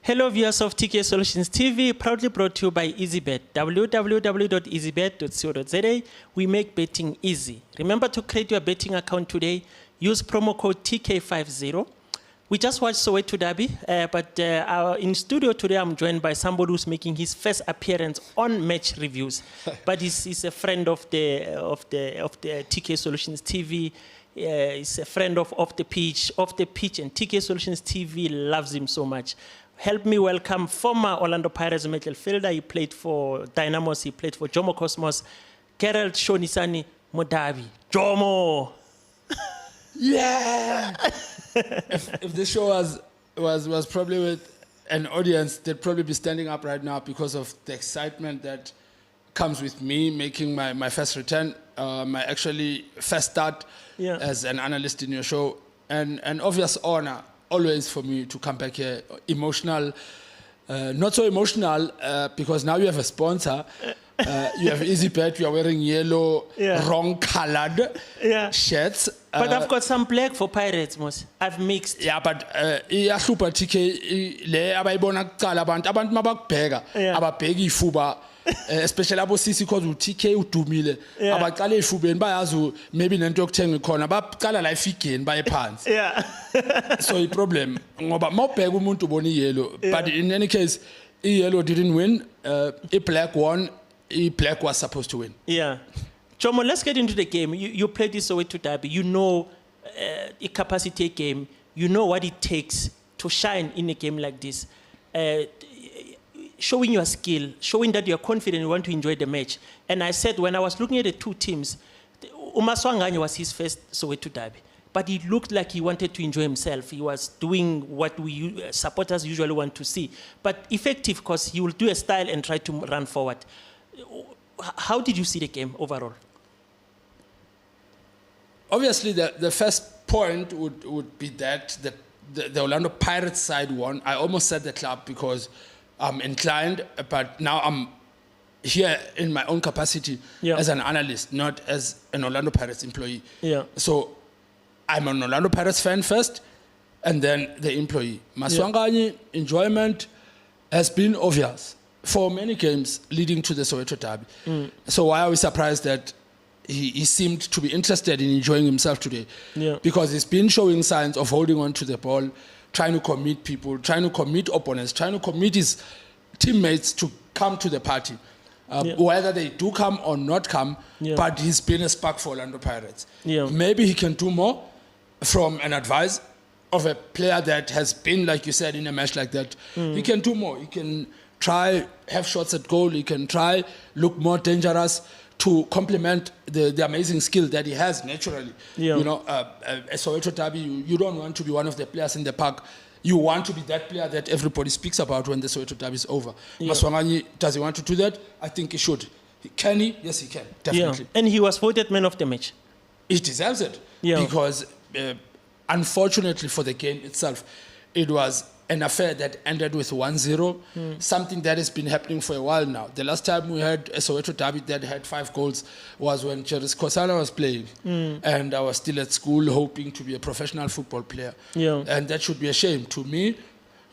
Hello viewers of TK Solutions TV, proudly brought to you by EasyBet. www.easybet.co.za. We make betting easy. Remember to create your betting account today. Use promo code TK50. We just watched Soweto Derby, but in studio today I'm joined by somebody who's making his first appearance on match reviews. But he's a friend of the TK Solutions TV. He's a friend of the pitch, and TK Solutions TV loves him so much. Help me welcome former Orlando Pirates midfielder. He played for Dynamos. He played for Jomo Cosmos. Gerald Modabi. Jomo. Yeah. if this show was probably with an audience, they'd probably be standing up right now because of the excitement that comes with me making my first return, my actually first start as an analyst in your show, and an obvious honor always for me to come back here. Emotional, not so emotional because now you have a sponsor. You have EasyBet. You are wearing yellow, wrong colored shirts. But I've got some black for Pirates, Mos. I've mixed. Yeah, but iyahlupa TK le abayibona kuqala abantu mabakubheka ababheka ifuba, especially abosisi because uTK udumile abaqala ifubeni bayazi maybe nento yokuthenga khona baqala la ifigeni baye phansi. So i problem ngoba mawubheka umuntu ubona iyellow, but in any case iyellow didn't win, a black won. Black was supposed to win. Yeah. Jomo, let's get into the game. You played this Soweto Derby. You know a capacity game. You know what it takes to shine in a game like this. Showing your skill, showing that you're confident, you want to enjoy the match. And I said, when I was looking at the two teams, Maswanganyi was his first Soweto Derby. But he looked like he wanted to enjoy himself. He was doing what we supporters usually want to see. But effective because he will do a style and try to run forward. How did you see the game overall? Obviously, the first point would be that the Orlando Pirates side won. I almost said the club because I'm inclined, but now I'm here in my own capacity as an analyst, not as an Orlando Pirates employee. So I'm an Orlando Pirates fan first, and then the employee. Maswanganyi enjoyment has been obvious for many games leading to the Soweto Derby. So why are we surprised that he seemed to be interested in enjoying himself today? Because he's been showing signs of holding on to the ball, trying to commit people, trying to commit opponents, trying to commit his teammates to come to the party. Whether they do come or not come, but he's been a spark for Orlando Pirates. Maybe he can do more from an advice of a player that has been, like you said, in a match like that. He can do more. He can try, have shots at goal. He can try, look more dangerous to complement the amazing skill that he has naturally. You know, a Soweto Derby, you don't want to be one of the players in the park. You want to be that player that everybody speaks about when the Soweto Derby is over. Maswanganyi, does he want to do that? I think he should. Can he? Yes, he can, definitely. And he was voted man of the match. He deserves it. Because unfortunately for the game itself, it was an affair that ended with 1-0, something that has been happening for a while now. The last time we had a Soweto Derby that had 5 goals was when Gerald Modabi was playing, and I was still at school hoping to be a professional football player. And that should be a shame to me,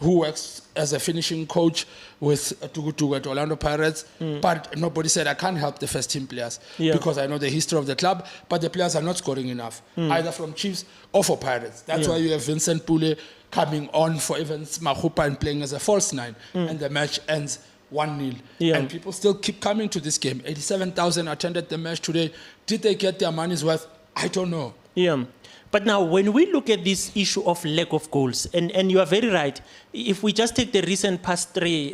who works as a finishing coach with Tugu at Orlando Pirates, but nobody said I can't help the first team players because I know the history of the club, but the players are not scoring enough, either from Chiefs or for Pirates. That's why you have Vincent Pule coming on for Evans Mahupa and playing as a false 9, and the match ends 1-0. And people still keep coming to this game. 87,000 attended the match today. Did they get their money's worth? I don't know. But now, when we look at this issue of lack of goals, and you are very right, if we just take the recent past 3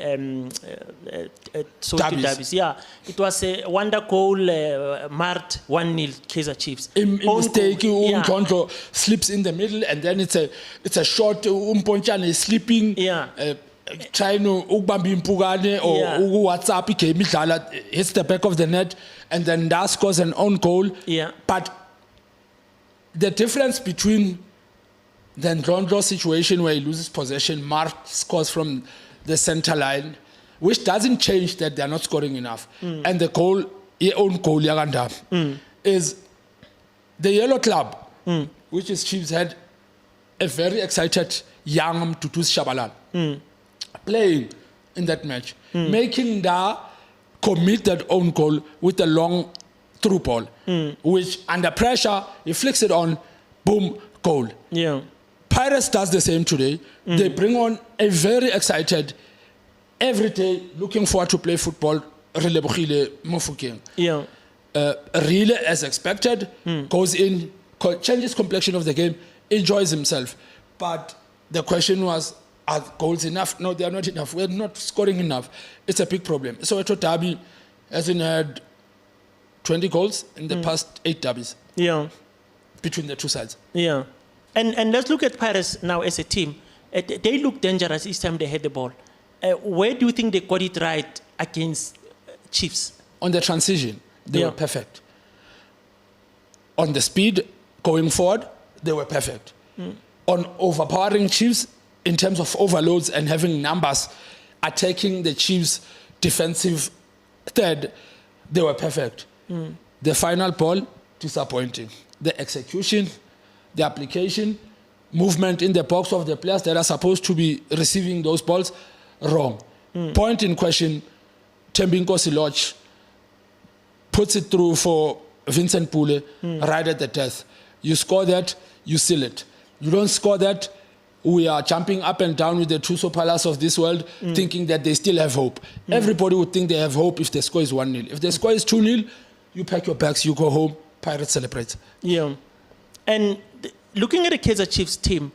Soweto derbies, it was a wonder goal, marked 1-0 Kaizer Chiefs. Mistake, Umkonto slips in the middle, and then it's a short, Umponchane is sleeping, trying to ukubamba impukane or WhatsApp game, hits the back of the net, and then that scores an own goal. But the difference between the Ndlondlo situation where he loses possession, Mart scores from the center line, which doesn't change that they're not scoring enough, and the goal, own goal, is the Yellow Club, which is Chiefs, had a very excited young Tutus Shabalala. playing in that match, making Da commit that own goal with a long through ball, which under pressure, he flicks it on, boom, goal. Yeah. Pirates does the same today. They bring on a very excited, every day looking forward to play football, Relebogile Mofokeng. Yeah. Really as expected, goes in, changes complexion of the game, enjoys himself. But the question was, are goals enough? No, they are not enough. We're not scoring enough. It's a big problem. So Derby hasn't had 20 goals in the past 8 derbies. Yeah. Between the two sides. Yeah. And let's look at Pirates now as a team. They look dangerous each time they had the ball. Where do you think they got it right against Chiefs? On the transition, they were perfect. On the speed going forward, they were perfect. On overpowering Chiefs in terms of overloads and having numbers attacking the Chiefs' defensive third, they were perfect. The final ball, disappointing. The execution, the application, movement in the box of the players that are supposed to be receiving those balls, wrong. Point in question, Thembinkosi Lodge puts it through for Vincent Pule right at the death. You score that, you seal it. You don't score that, we are jumping up and down with the Tuso Palace of this world, thinking that they still have hope. Everybody would think they have hope if the score is 1-0. If the score is 2-0, you pack your bags, you go home, Pirates celebrate. Yeah. And looking at the Kaizer Chiefs team,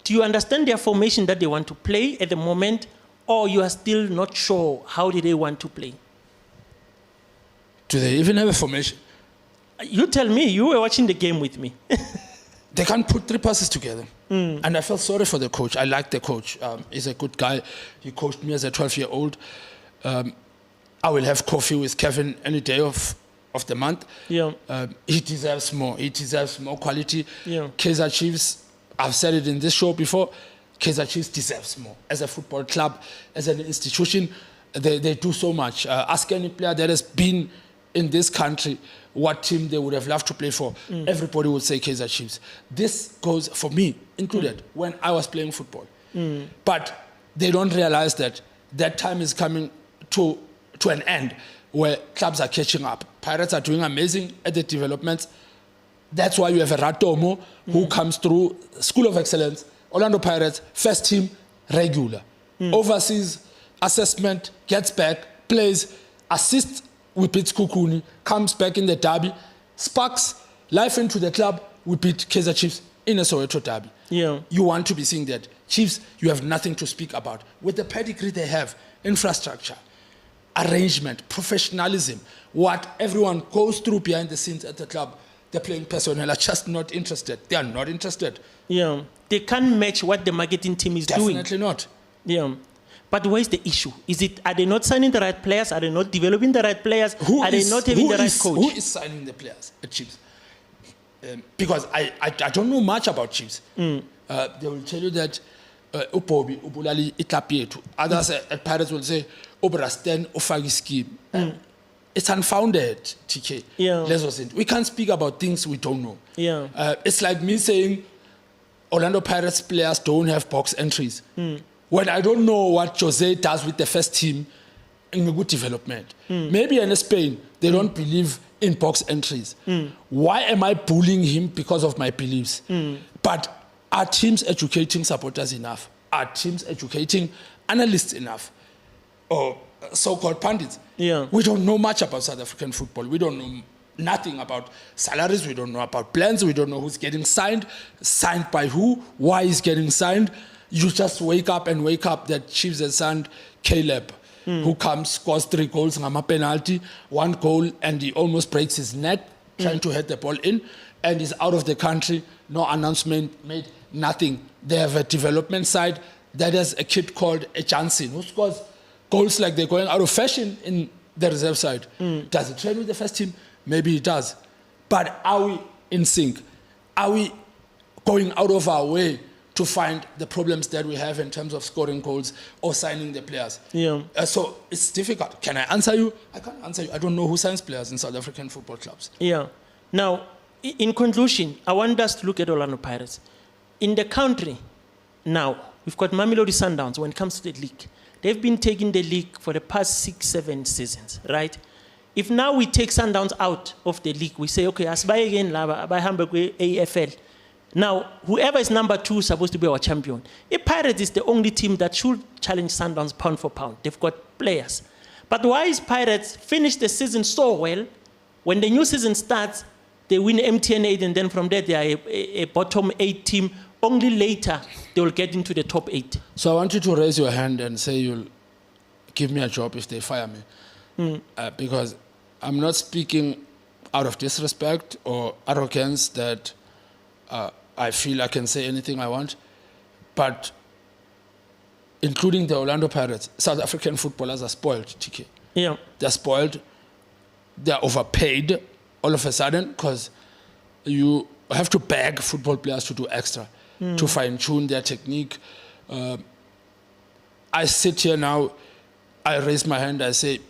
do you understand their formation that they want to play at the moment, or you are still not sure how do they want to play? Do they even have a formation? You tell me. You were watching the game with me. They can't put 3 passes together. And I felt sorry for the coach. I like the coach. He's a good guy. He coached me as a 12-year-old. I will have coffee with Kevin any day of the month. Yeah. He deserves more. He deserves more quality. Yeah. Kaizer Chiefs, I've said it in this show before, Kaizer Chiefs deserves more. As a football club, as an institution, they do so much. Ask any player that has been in this country what team they would have loved to play for. Everybody would say Kaizer Chiefs. This goes, for me included, when I was playing football. But they don't realize that that time is coming to an end where clubs are catching up. Pirates are doing amazing at the developments. That's why you have a Ratomo who comes through School of Excellence, Orlando Pirates, first team, regular. Overseas assessment, gets back, plays, assists we beat Kukuni, comes back in the derby, sparks life into the club, we beat Kaizer Chiefs in a Soweto derby. Yeah. You want to be seeing that. Chiefs, you have nothing to speak about. With the pedigree they have, infrastructure, arrangement, professionalism, what everyone goes through behind the scenes at the club, the playing personnel are just not interested. They are not interested. Yeah. They can't match what the marketing team is doing. Definitely not. Yeah. But where's the issue? Are they not signing the right players? Are they not developing the right players? Are they not having the right coach? Who is signing the players at Chiefs? Because I don't know much about Chiefs. They will tell you that Upobi, Ubulali, Itapietu. Others at Pirates will say, Obrasten, Ofagi scheme. It's unfounded, TK. Yeah. We can't speak about things we don't know. Yeah. It's like me saying Orlando Pirates players don't have box entries. When I don't know what Jose does with the first team in a good development. Maybe in Spain, they don't believe in box entries. Why am I bullying him because of my beliefs? But are teams educating supporters enough? Are teams educating analysts enough? Or so-called pundits? Yeah. We don't know much about South African football. We don't know nothing about salaries. We don't know about plans. We don't know who's getting signed by who, why he's getting signed. You just wake up that Chiefs has signed Caleb, who comes, scores 3 goals, ngama penalty, 1 goal, and he almost breaks his neck trying to head the ball in, and he's out of the country, no announcement made, nothing. They have a development side that has a kid called Jansen, who scores goals like they're going out of fashion in the reserve side. Does he train with the first team? Maybe he does. But are we in sync? Are we going out of our way to find the problems that we have in terms of scoring goals or signing the players? Yeah. So it's difficult. Can I answer you? I can't answer you. I don't know who signs players in South African football clubs. Yeah. Now, in conclusion, I want us to look at Orlando Pirates. In the country now, we've got Mamelodi Sundowns when it comes to the league. They've been taking the league for the past 6-7 seasons, right? If now we take Sundowns out of the league, we say, okay, asibay again laba, abay hambe kwi AFL. Now, whoever is number 2 is supposed to be our champion. If Pirates is the only team that should challenge Sundowns pound for pound. They've got players. But why is Pirates finish the season so well? When the new season starts, they win MTN 8, and then from there they are a bottom 8 team. Only later they will get into the top 8. So I want you to raise your hand and say you'll give me a job if they fire me. Because I'm not speaking out of disrespect or arrogance that I feel I can say anything I want. But including the Orlando Pirates, South African footballers are spoiled, TK. Yeah. They're spoiled. They're overpaid all of a sudden because you have to beg football players to do extra, to fine-tune their technique. I sit here now, I raise my hand, I say,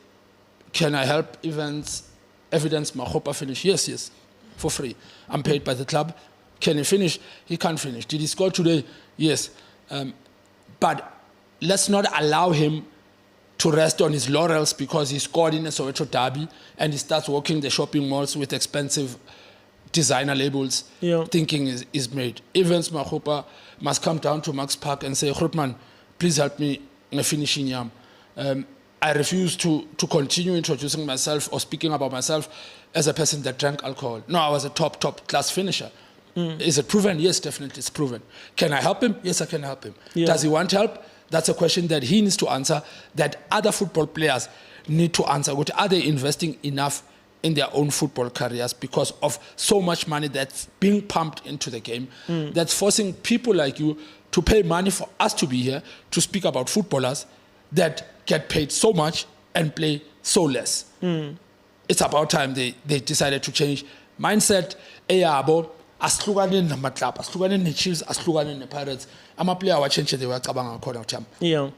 can I help Evidence Makgopa finish? Yes, for free. I'm paid by the club. Can he finish? He can't finish. Did he score today? Yes. But let's not allow him to rest on his laurels because he scored in a Soweto derby and he starts walking the shopping malls with expensive designer labels, thinking is made. Evans Makgopa must come down to Max Park and say, Grootman, please help me in finishing yam. I refuse to continue introducing myself or speaking about myself as a person that drank alcohol. No, I was a top class finisher. Is it proven? Yes, definitely it's proven. Can I help him? Yes, I can help him. Does he want help? That's a question that he needs to answer, that other football players need to answer. Are they investing enough in their own football careers because of so much money that's being pumped into the game, that's forcing people like you to pay money for us to be here to speak about footballers that get paid so much and play so less. It's about time they decided to change mindset. Eyabo aslukane namaklub, aslukane ne-Chiefs, aslukane ne-Pirates. Ama-player awachenche they wacabanga khona uthamba. Yeah.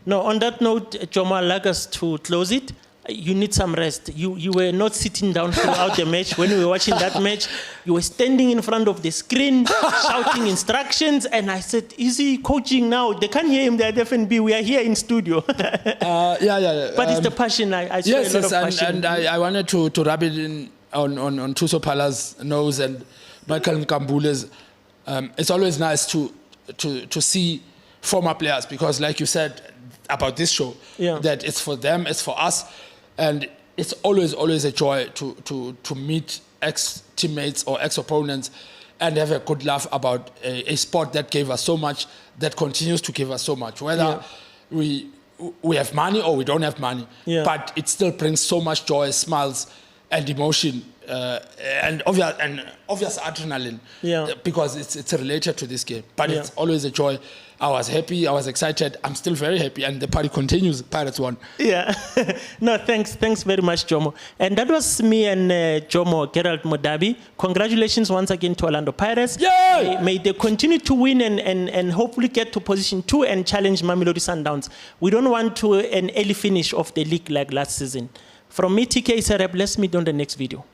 No, on that note, Jomo, I'd like us to close it. You need some rest. You were not sitting down throughout the match. When we were watching that match, you were standing in front of the screen, shouting instructions. And I said, is he coaching now? They can't hear him there at FNB. We are here in studio. Yeah. But it's the passion. I saw a lot of passion. And I wanted to rub it in on Thuso Phala's nose and Michael Nkambule's. It's always nice to see former players because, like you said about this show, that it's for them, it's for us. And it's always a joy to meet ex-teammates or ex-opponents and have a good laugh about a sport that gave us so much, that continues to give us so much. Whether we have money or we don't have money, but it still brings so much joy, smiles, and emotion, and obvious adrenaline, because it's related to this game. But it's always a joy. I was happy, I was excited, I'm still very happy, and the party continues. Pirates won. Yeah. No, thanks very much, Jomo. And that was me and Jomo, Gerald Modabi. Congratulations once again to Orlando Pirates. Yay! May they continue to win and hopefully get to position 2 and challenge Mamelodi Sundowns. We don't want an early finish of the league like last season. From me, TK Sereb, let's meet on the next video.